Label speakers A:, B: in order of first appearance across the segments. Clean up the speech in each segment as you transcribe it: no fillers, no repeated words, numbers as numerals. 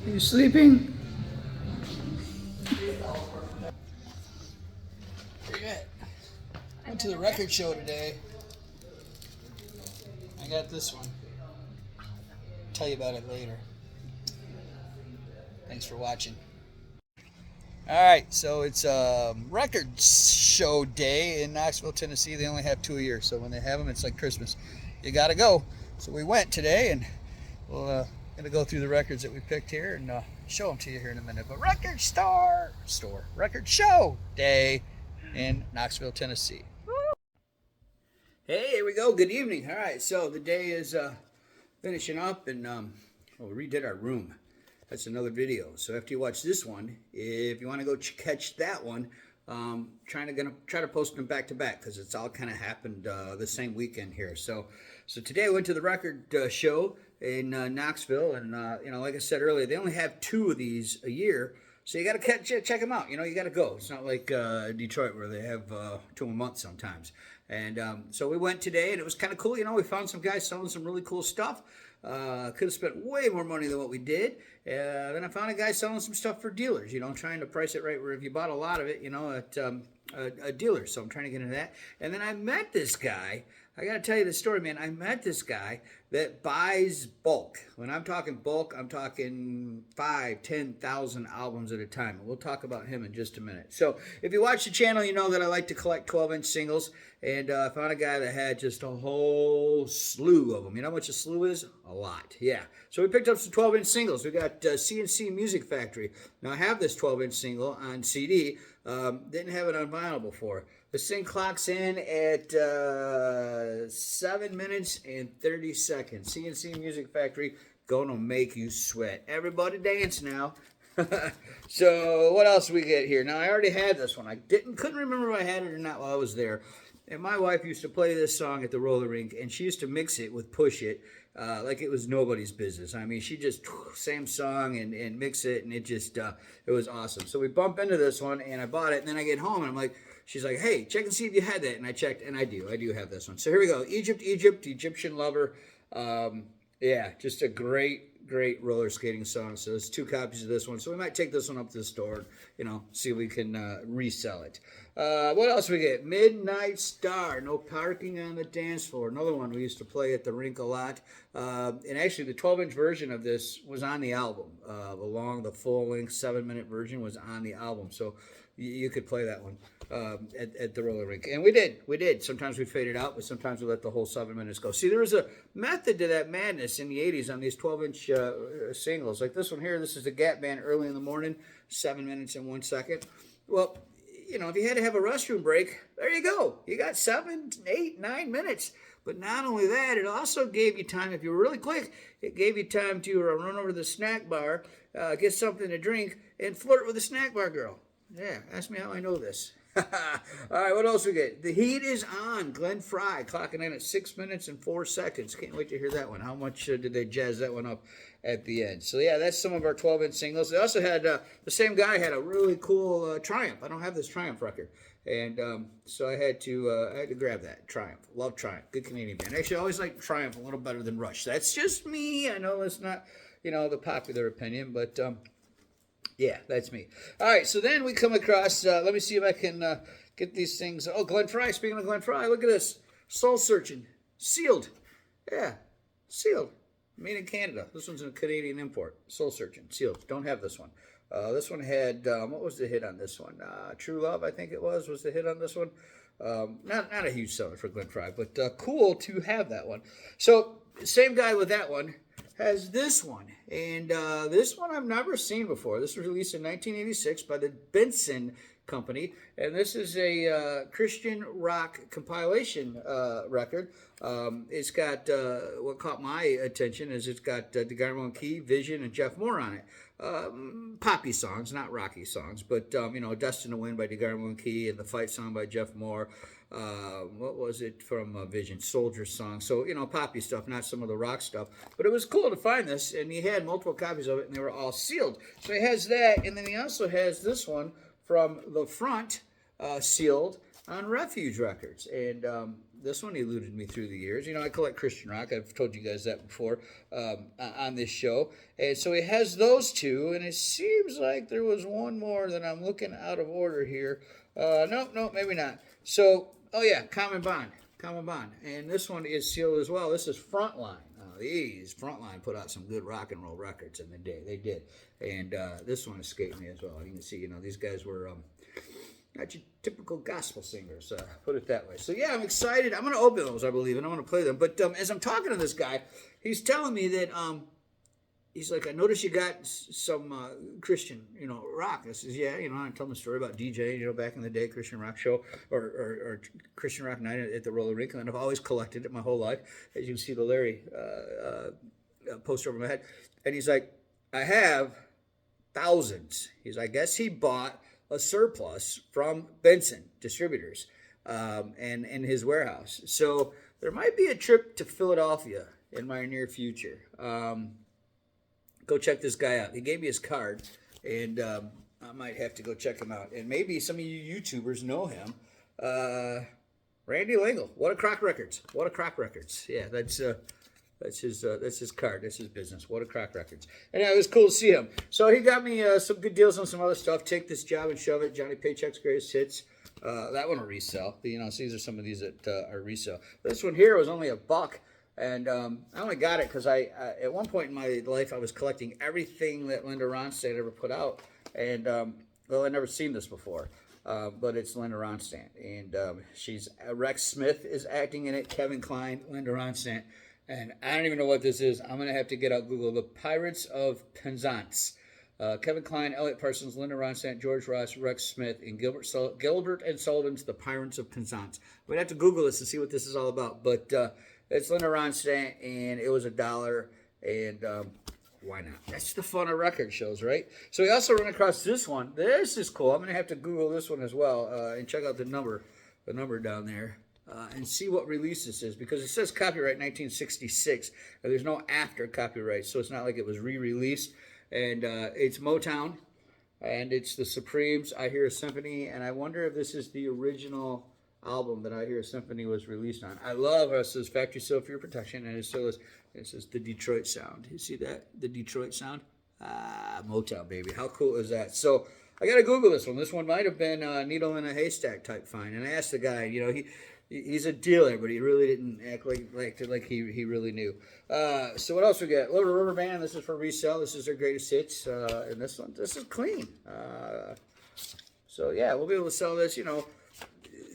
A: Are you sleeping? Went to the record show today. I got this one. I'll tell you about it later. Thanks for watching. Alright, so it's record show day in Knoxville, Tennessee. They only have 2 a year, so when they have them, it's like Christmas. You gotta go. So we went today, and we'll gonna go through the records that we picked here and show them to you here in a minute. But record record show day in Knoxville, Tennessee. Hey, here we go. Good evening. All right, so the day is finishing up, and we redid our room. That's another video. So after you watch this one, if you want to go catch that one, try to post them back to back because it's all kind of happened the same weekend here. So today I went to the record show in Knoxville, and like I said earlier, they only have 2 of these a year. So you got to check them out. You got to go. It's not like Detroit where they have 2 a month sometimes. And so we went today, and it was kind of cool. We found some guys selling some really cool stuff. Could have spent way more money than what we did. Then I found a guy selling some stuff for dealers, trying to price it right where if you bought a lot of it, at a dealer. So I'm trying to get into that. And then I met this guy. I got to tell you the story, man. I met this guy that buys bulk. When I'm talking bulk, I'm talking 5,000, 10,000 albums at a time. We'll talk about him in just a minute. So if you watch the channel, you know that I like to collect 12-inch singles. And I found a guy that had just a whole slew of them. You know how much a slew is? A lot. Yeah. So we picked up some 12-inch singles. We got CNC Music Factory. Now I have this 12-inch single on CD. Didn't have it on vinyl before. This thing clocks in at 7 minutes and 30 seconds. CNC Music Factory, gonna make you sweat. Everybody dance now. So what else we get here? Now I already had this one. I couldn't remember if I had it or not while I was there. And my wife used to play this song at the roller rink, and she used to mix it with Push It like it was nobody's business. I mean, she just same song and mix it, and it was awesome. So we bump into this one, and I bought it, and then I get home, and I'm like, she's like, hey, check and see if you had that. And I checked, and I do have this one. So here we go. Egyptian Lover. Yeah, just a great roller skating song. So there's 2 copies of this one. So we might take this one up to the store, see if we can resell it. What else we get? Midnight Star, No Parking on the Dance Floor. Another one we used to play at the rink a lot. And actually the 12-inch version of this was on the album. The full-length 7-minute version was on the album. So you could play that one at the roller rink. And we did. Sometimes we faded out, but sometimes we let the whole 7 minutes go. See, there was a method to that madness in the 80s on these 12-inch singles. Like this one here, this is the Gap Band, Early in the Morning, 7 minutes and 1 second. Well, if you had to have a restroom break, there you go. You got 7, 8, 9 minutes. But not only that, it also gave you time, if you were really quick, it gave you time to run over to the snack bar, get something to drink, and flirt with the snack bar girl. Yeah, ask me how I know this. All right, what else we get? The Heat is On, Glenn Frey, clocking in at 6 minutes and 4 seconds. Can't wait to hear that one. How much did they jazz that one up at the end? So yeah, that's some of our 12-inch singles. They also had, the same guy had a really cool Triumph. I don't have this Triumph record. And so I had to grab that. Triumph. Love Triumph. Good Canadian band. Actually, I always like Triumph a little better than Rush. That's just me. I know it's not, the popular opinion, but yeah, that's me. All right, so then we come across, let me see if I can get these things. Oh, Glenn Frey. Speaking of Glenn Frey, look at this. Soul Searching. Sealed. Yeah, sealed. Made in Canada. This one's a Canadian import. Soul Searching. Sealed. Don't have this one. This one had, what was the hit on this one? True Love, I think it was the hit on this one. Not a huge seller for Glenn Frey, but cool to have that one. So, same guy with that one has this one. And this one I've never seen before. This was released in 1986 by the Benson Company. And this is a Christian rock compilation record. It's got, what caught my attention is it's got DeGarmo and Key, Vision, and Jeff Moore on it. Poppy songs, not rocky songs, but, Destined to Win by DeGarmo and Key and the Fight song by Jeff Moore. What was it from Vision? Soldier song. So, poppy stuff, not some of the rock stuff. But it was cool to find this, and he had multiple copies of it, and they were all sealed. So he has that, and then he also has this one from the front, sealed, on Refuge Records. And This one eluded me through the years. You know, I collect Christian rock. I've told you guys that before on this show. And so he has those two, and it seems like there was one more that I'm looking out of order here. No, maybe not. So, oh yeah, Common Bond. And this one is sealed as well. This is Frontline. These Frontline put out some good rock and roll records in the day. They did. And this one escaped me as well. You can see, you know, these guys were not your typical gospel singers, put it that way. So yeah, I'm excited. I'm going to open those, I believe, and I'm going to play them. But as I'm talking to this guy, he's telling me that he's like, I noticed you got some Christian, you know, rock. I says, yeah, you know, I tell him a story about DJing, you know, back in the day, Christian rock show or Christian rock night at the roller rink, and I've always collected it my whole life. As you can see, the Larry poster over my head, and he's like, I have thousands. I guess he bought a surplus from Benson Distributors and in his warehouse. So there might be a trip to Philadelphia in my near future. Go check this guy out. He gave me his card, and I might have to go check him out. And maybe some of you YouTubers know him. Randy Lingle. What a Crock Records. Yeah, that's his card. That's his business. What a Crock Records. And it was cool to see him. So he got me some good deals on some other stuff. Take This Job and Shove It. Johnny Paycheck's Greatest Hits. That one will resell. You know, so these are some of these that are resell. This one here was only $1. And I only got it because I at one point in my life, I was collecting everything that Linda Ronstadt ever put out. And, well, I'd never seen this before. But it's Linda Ronstadt. And Rex Smith is acting in it. Kevin Kline, Linda Ronstadt. And I don't even know what this is. I'm going to have to get out Google. The Pirates of Penzance. Kevin Kline, Elliot Parsons, Linda Ronstadt, George Ross, Rex Smith, and Gilbert and Sullivan's The Pirates of Penzance. We'd have to Google this to see what this is all about. But it's Linda Ronstadt, and it was $1. And why not? That's the fun of record shows, right? So we also run across this one. This is cool. I'm going to have to Google this one as well and check out the number down there. And see what release this is, because it says copyright 1966, and there's no after copyright, so it's not like it was re-released. And it's Motown, and it's the Supremes, I Hear a Symphony, and I wonder if this is the original album that I Hear a Symphony was released on. I love how it says Factory Seal for Your Protection, and it says the Detroit Sound. You see that? The Detroit Sound? Motown, baby. How cool is that? So I got to Google this one. This one might have been a needle in a haystack type find, and I asked the guy, you know, he's a dealer, but he really didn't act like he really knew. So what else we got? Little River Band. This is for resale. This is their greatest hits. And this is clean. So yeah, we'll be able to sell this. You know,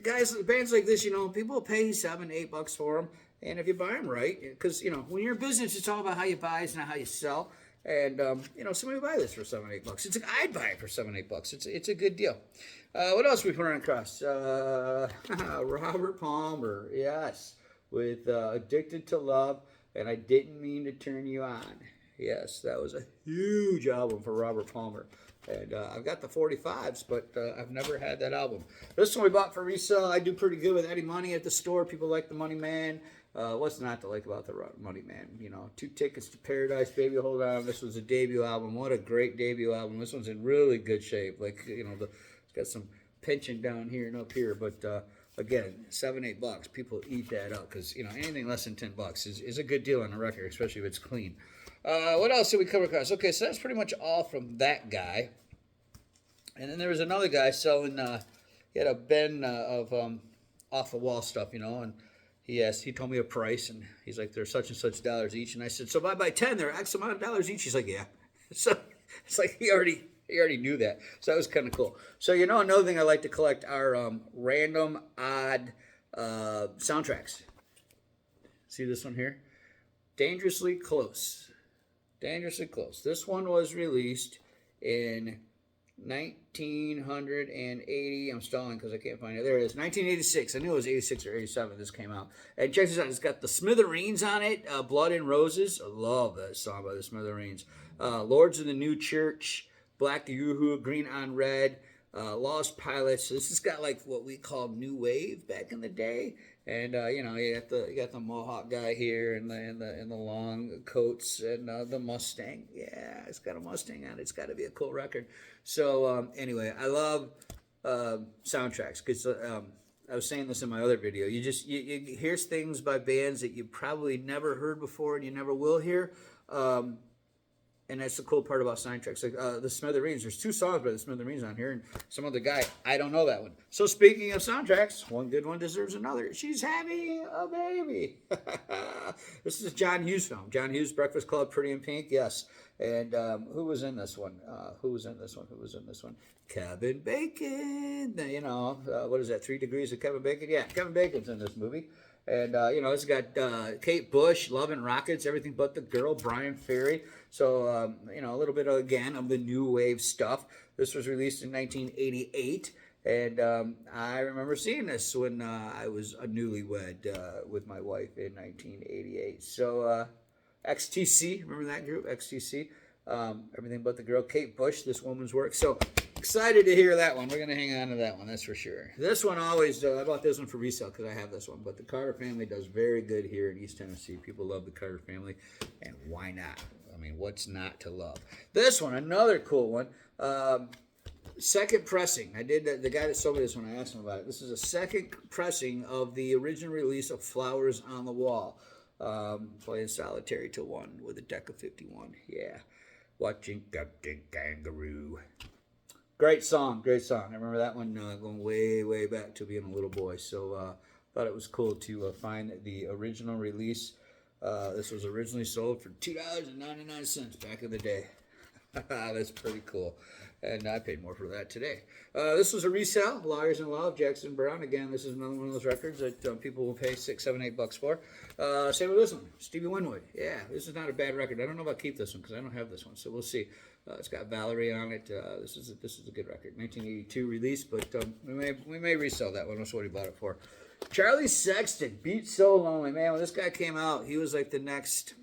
A: guys, bands like this, you know, people pay $7, $8 for them, and if you buy them right, because you know, when you're in business, it's all about how you buy, it's not how you sell. And you know, somebody will buy this for $7, $8. I'd buy it for $7, $8. It's a good deal. What else we put on across? Robert Palmer, yes, with Addicted to Love, and I Didn't Mean to Turn You On. Yes, that was a huge album for Robert Palmer. And I've got the 45s, but I've never had that album. This one we bought for resale. I do pretty good with Eddie Money at the store. People like the Money Man. What's not to like about the Money Man? You know, 2 Tickets to Paradise, Baby Hold On. This was a debut album. What a great debut album. This one's in really good shape. Like, you know, it's got some pinching down here and up here. But, again, $7, $8. People eat that up because, you know, anything less than $10 is a good deal on a record, especially if it's clean. What else did we come across? Okay, so that's pretty much all from that guy. And then there was another guy selling, he had a bin of off-the-wall stuff, you know, and he told me a price, and he's like, they're such and such dollars each. And I said, so if I buy 10, they're X amount of dollars each? He's like, yeah. So it's like he already knew that. So that was kind of cool. So, you know, another thing I like to collect are random, odd soundtracks. See this one here? Dangerously Close. Dangerously Close. This one was released in 1980. I'm stalling because I can't find it. There it is. 1986. I knew it was 86 or 87 this came out. And check this out. It's got the Smithereens on it. Blood and Roses. I love that song by the Smithereens. Lords of the New Church. Black Yoo-Hoo. Green on Red. Lost Pilots. So this has got like what we called new wave back in the day. And you know, you got the Mohawk guy here and the long coats and the Mustang. Yeah, it's got a Mustang on it. It's got to be a cool record. So anyway, I love soundtracks because I was saying this in my other video. You hear things by bands that you probably never heard before and you never will hear. And that's the cool part about soundtracks. Like the Smithereens, there's 2 songs by the Smithereens on here, and some other guy, I don't know that one. So speaking of soundtracks, one good one deserves another. She's having a baby. This is a John Hughes film. John Hughes, Breakfast Club, Pretty in Pink, yes. And who was in this one? Who was in this one? Kevin Bacon. You know, what is that, 3 Degrees of Kevin Bacon? Yeah, Kevin Bacon's in this movie. And, you know, it's got Kate Bush, Love and Rockets, Everything But the Girl, Brian Ferry. So, you know, a little bit, again, of the new wave stuff. This was released in 1988. And I remember seeing this when I was a newlywed with my wife in 1988. So, XTC, remember that group, XTC? Everything But the Girl, Kate Bush, This Woman's Work. So, excited to hear that one. We're going to hang on to that one, that's for sure. This one always, I bought this one for resale because I have this one. But the Carter family does very good here in East Tennessee. People love the Carter family, and why not? I mean, what's not to love? This one, another cool one. Second pressing. I did the guy that sold me this one, I asked him about it. This is a second pressing of the original release of Flowers on the Wall. Playing solitary till 1 with a deck of 51. Yeah. Watching Captain Kangaroo. Great song, great song. I remember that one going way, way back to being a little boy. So thought it was cool to find the original release. This was originally sold for $2.99 back in the day. That's pretty cool. And I paid more for that today. This was a resale, Liars in Love, Jackson Browne. Again, this is another one of those records that people will pay $6, $7, $8 for. Same with this one, Stevie Winwood. Yeah, this is not a bad record. I don't know if I'll keep this one because I don't have this one, so we'll see. It's got Valerie on it. This is a good record. 1982 release, but we may resell that one. That's what he bought it for. Charlie Sexton, Beat So Lonely. Man, when this guy came out, he was like the next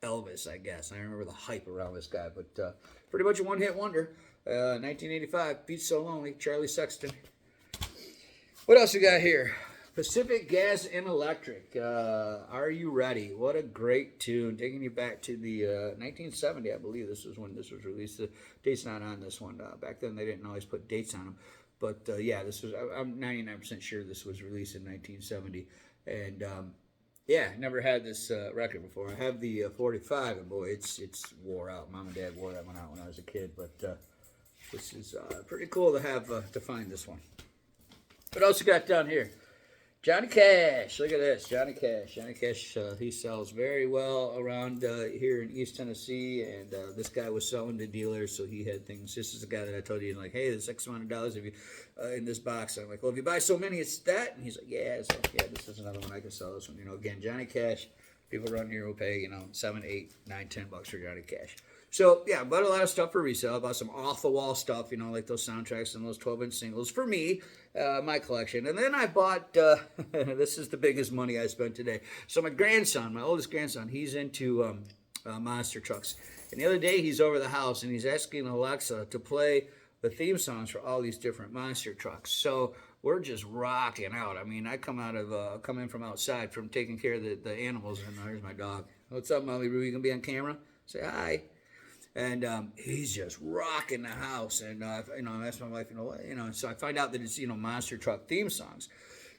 A: Elvis, I guess. I remember the hype around this guy, but pretty much a one-hit wonder. 1985, Beat So Lonely, Charlie Sexton. What else we got here? Pacific Gas and Electric. Are You Ready? What a great tune. Taking you back to the 1970, I believe this was when this was released. The date's not on this one. Back then they didn't always put dates on them. But yeah, this was, I'm 99% sure this was released in 1970. And yeah, never had this record before. I have the 45, and boy, it's wore out. Mom and Dad wore that one out when I was a kid. But this is pretty cool to have to find this one. What else you got down here? Johnny Cash. Look at this, Johnny Cash. Johnny Cash, he sells very well around here in East Tennessee, and this guy was selling to dealers, so he had things. This is the guy that I told you, like, hey, there's X amount of dollars if you in this box. I'm like, well, if you buy so many, it's that. And he's like, yeah, so, yeah, this is another one. I can sell this one. You know, again, Johnny Cash. People around here will pay, you know, $7, $8, $9, $10 for Johnny Cash. So, yeah, I bought a lot of stuff for resale. I bought some off-the-wall stuff, you know, like those soundtracks and those 12-inch singles for me, my collection. And then I bought, this is the biggest money I spent today. So my grandson, my oldest grandson, he's into monster trucks. And the other day he's over the house and he's asking Alexa to play the theme songs for all these different monster trucks. So we're just rocking out. I mean, I come in from outside from taking care of the animals, and there's my dog. What's up, Molly Roo? You gonna be on camera? Say hi. And he's just rocking the house. And, you know, I asked my wife, so I find out that it's, monster truck theme songs.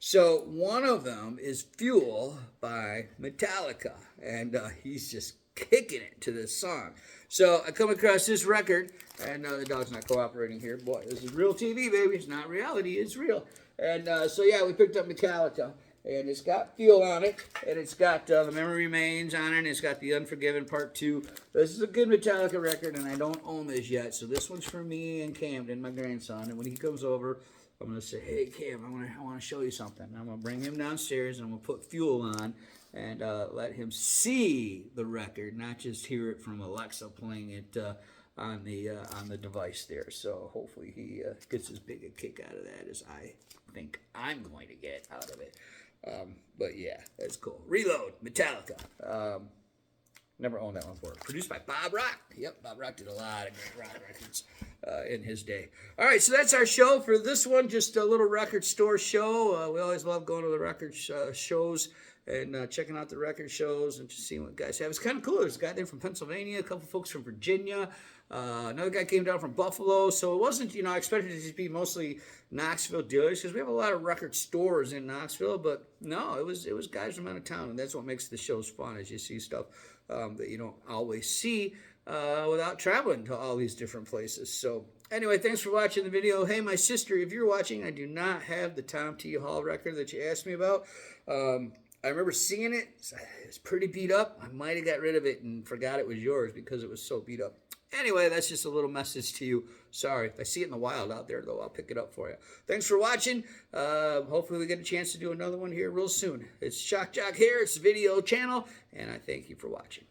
A: So one of them is Fuel by Metallica. And he's just kicking it to this song. So I come across this record, and the dog's not cooperating here. Boy, this is real TV, baby. It's not reality. It's real. And so, yeah, we picked up Metallica. And it's got Fuel on it, and it's got The Memory Remains on it, and it's got The Unforgiven Part 2. This is a good Metallica record, and I don't own this yet, so this one's for me and Camden, my grandson. And when he comes over, I'm going to say, hey, Cam, I want to show you something. I'm going to bring him downstairs, and I'm going to put Fuel on and let him see the record, not just hear it from Alexa playing it on the device there. So hopefully he gets as big a kick out of that as I think I'm going to get out of it. But yeah, that's cool. Reload, Metallica. Never owned that one before. Produced by Bob Rock. Yep, Bob Rock did a lot of great rock records in his day. All right, so that's our show for this one. Just a little record store show. We always love going to the record shows and checking out the record shows and just seeing what guys have. It's kind of cool. There's a guy there from Pennsylvania, a couple folks from Virginia. Another guy came down from Buffalo. So it wasn't, I expected it to just be mostly Knoxville dealers because we have a lot of record stores in Knoxville. But no, it was guys from out of town. And that's what makes the shows fun, as you see stuff that you don't always see without traveling to all these different places. So anyway, thanks for watching the video. Hey, my sister, if you're watching, I do not have the Tom T. Hall record that you asked me about. I remember seeing it. It's pretty beat up. I might have got rid of it and forgot it was yours because it was so beat up. Anyway, that's just a little message to you. Sorry. If I see it in the wild out there, though, I'll pick it up for you. Thanks for watching. Hopefully we get a chance to do another one here real soon. It's Shock Jock here. It's the video channel, and I thank you for watching.